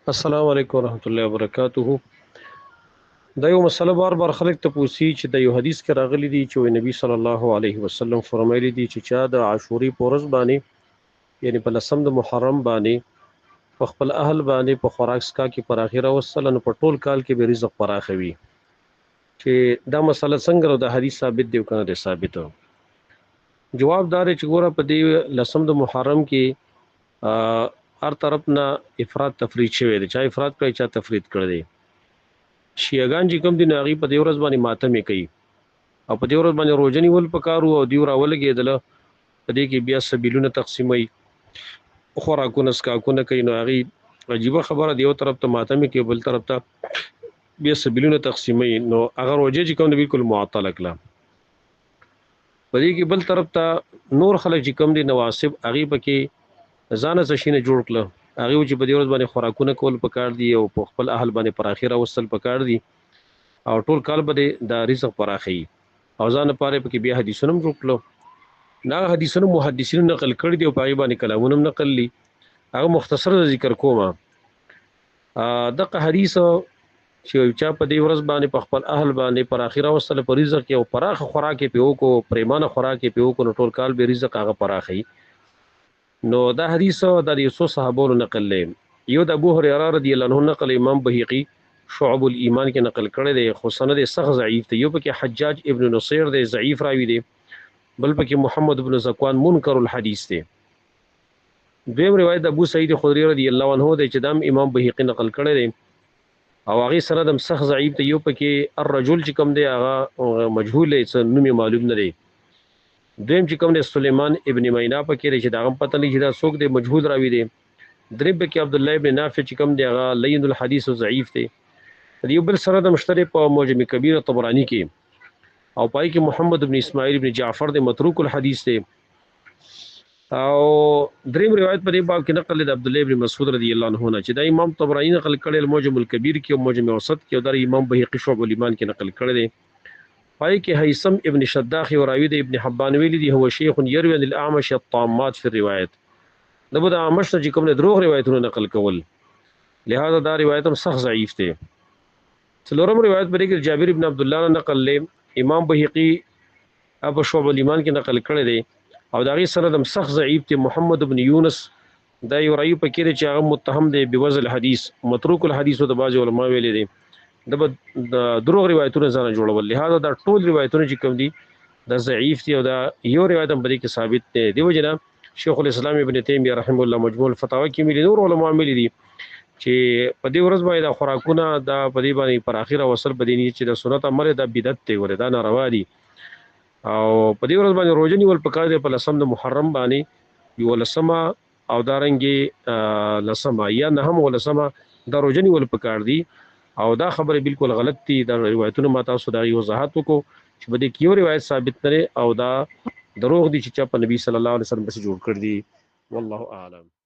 السلام علیکم ورحمۃ اللہ وبرکاتہ. دا یو مسله بار خلک ته پوسی چې د یو حدیث کې راغلی دی چې نبی صلی الله علیه وسلم فرمایلی دی چې چا د عاشوري پورز باندې یعنی په لسم د محرم باندې په خپل اهل باندې په خوراک سکا کې پر اخره وسلن په ټول کال کې به رزق پراخوي. چې دا مسله څنګه د حدیث ثابت دی کنه د ثابت جواب دار چې ګوره په دې لسم د محرم کې هر طرف نه افراط تفرید شوی دی، چا افراط کوي چا تفرید کړی دی. شیعاګان چې کوم دي هغوی په دې ورځ باندې ماتمې کوي او په دې ورځ باندې روژه نیول پکار او دوی راولګېدله په دې کې بیا سبیلونه تقسیموي، خوراکونه سکاکونه کوي. نو هغوی عجیبه خبره دی، یو طرف ته ماتمې کوي بل طرف ته بیا سبیلونه تقسیموي. نو هغه روژه چې کوم دی بالکل معطله کړه. په دې کې بل طرف ته نور خلک چې کوم دي نواسب هغوی پکې ځانه څه شي نه جوړ کړه، هغې چې په دې ورځ باندې خوراکونه کول پکار دي او په خپل اهل باندې پر اخره وصل پکار دي او ټول کال باندې د رزق پراخي او ځان لپاره پکې بیا حدیثونه جوړ کړو. دا حدیثونه محدثینو نقل کړي دي او په هغې باندې کلامونه نقل دي، هغه مختصر ذکر کوم. دغه حدیث چې چا په دې ورځ باندې په خپل اهل باندې پر اخره وصل په رزق کې او پراخ خوراک یې په وکړو، پریمانه خوراک یې په وکړو، نو ټول کال به رزق هغه پراخي. نو دا حدیث د یو صحابو نقل لیم، یو د ابو هريره رضی الله عنه نقل امام بهقي شعب الایمان کې نقل کړی دی، خو سند سخت ضعیف دی. یو پکې حجاج ابن نصير دی، ضعیف راوی دی، بل پکې محمد ابن زکوان منکر الحدیث دی. دویم روایت د ابو سعید خدری رضی الله عنه دی چې دام امام بهقي نقل کړی دی او هغه سند هم سخت ضعیف دی. یو پکې الرجل چې کوم دی هغه مجهول دی، څه نوم معلوم نه دی. دویم چې کوم دی سلیمان ابن مینا پکې دی چې دا هم پته نه چې دا څوک دی، مجهول راوی دی. دریم پکې عبد الله ابن نافع چې کوم دی هغه لین الحدیث ضعیف دی. یو بل سند مشترک په معجم کبیر طبرانی کې او پای کې محمد ابن اسماعیل ابن جعفر دی متروک الحدیث دی. او دریم روایت په دې باب کې نقل دی عبد الله ابن مسعود رضی الله عنه نه چې دا امام طبرانی نقل کړی المعجم الکبیر کې او معجم اوسط کې او دا امام بهقي شعب الایمان کې نقل کړی دی. پای کې هیثم ابن شداخ او راوی دی ابن حبان ویلی دی هو شیخ یروی عن الاعمش الطامات فی الروایت، دغه د اعمش چې کوم دروغ روایتونه نقل کول، لہذا دا روایت هم سخت ضعیف دی. څلورم روایت په دې کې جابر ابن عبد الله نقل لې امام بهقي ابو شعب الایمان کې نقل کړی دی او دا غي سند هم سخت ضعیف دی. محمد ابن یونس دا یو راوی پکې دی چې هغه متهم دی بوزل حدیث متروک الحدیث او د بعض علما ویلي دی د دروغ روایتونه ځان جوړول، لہذا دا ټول روایتونه چې کوم دي دا ضعیف دي او دا یو روایت هم په دې کې ثابت دی. دیو جنا شیخ الاسلام ابن تیمیه رحمه الله مجموع الفتاوی کې ملي نور علما ملي دي چې په دې ورځ باندې دا خوراکونه دا په دې باندې پر اخره وصل بدینی چې د سنت عمل دا بدعت دی ولې دا ناروا دي او په دې ورځ باندې روزه نیول پکار دی په لسم د محرم باندې یو لسمه او دارنګي لسمه یا نهم ولسمه دا روزه نیول پکار دی او دا خبره بالکل غلط دي. دا روایتونه ما تاسو دا وضاحت وکړو چې بده کیو روایت ثابت نه او دا دروغ دي چې په نبی صلی الله علیه وسلم بس جوړ کړ دي. والله اعلم.